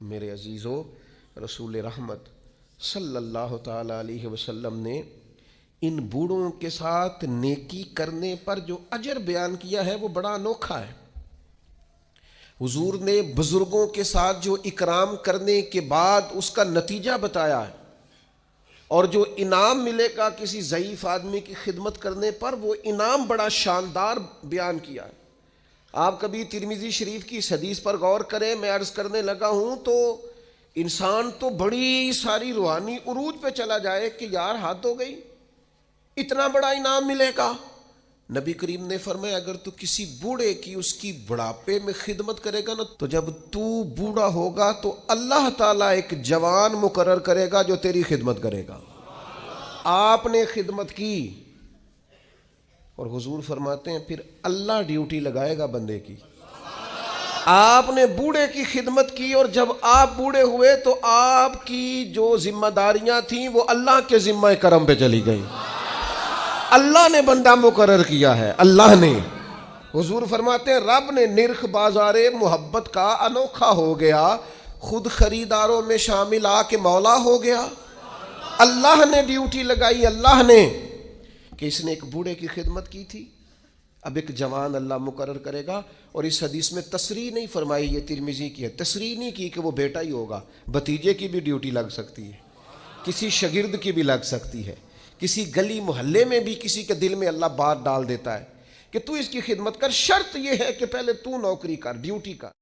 میرے عزیزو، رسول رحمت صلی اللہ تعالی علیہ وسلم نے ان بوڑھوں کے ساتھ نیکی کرنے پر جو اجر بیان کیا ہے وہ بڑا انوکھا ہے۔ حضور نے بزرگوں کے ساتھ جو اکرام کرنے کے بعد اس کا نتیجہ بتایا ہے، اور جو انعام ملے گا کسی ضعیف آدمی کی خدمت کرنے پر، وہ انعام بڑا شاندار بیان کیا ہے۔ آپ کبھی ترمذی شریف کی اس حدیث پر غور کریں، میں عرض کرنے لگا ہوں تو انسان تو بڑی ساری روحانی عروج پہ چلا جائے کہ یار حد ہو گئی، اتنا بڑا انعام ملے گا۔ نبی کریم نے فرمایا اگر تو کسی بوڑھے کی اس کی بڑھاپے میں خدمت کرے گا نا، تو جب تو بوڑھا ہوگا تو اللہ تعالیٰ ایک جوان مقرر کرے گا جو تیری خدمت کرے گا۔ آپ نے خدمت کی، اور حضور فرماتے ہیں پھر اللہ ڈیوٹی لگائے گا بندے کی۔ آپ نے بوڑھے کی خدمت کی، اور جب آپ بوڑھے ہوئے تو آپ کی جو ذمہ داریاں تھیں وہ اللہ کے ذمہ کرم پہ چلی گئیں۔ اللہ نے بندہ مقرر کیا ہے، اللہ نے۔ حضور فرماتے ہیں رب نے نرخ بازار محبت کا انوکھا ہو گیا، خود خریداروں میں شامل آ کے مولا ہو گیا۔ اللہ نے ڈیوٹی لگائی، اللہ نے، کہ اس نے ایک بوڑھے کی خدمت کی تھی، اب ایک جوان اللہ مقرر کرے گا۔ اور اس حدیث میں تصریح نہیں فرمائی، یہ ترمذی کی ہے، تصریح نہیں کی کہ وہ بیٹا ہی ہوگا، بھتیجے کی بھی ڈیوٹی لگ سکتی ہے، کسی شاگرد کی بھی لگ سکتی ہے، کسی گلی محلے میں بھی کسی کے دل میں اللہ بات ڈال دیتا ہے کہ تو اس کی خدمت کر، شرط یہ ہے کہ پہلے تو نوکری کر، ڈیوٹی کر۔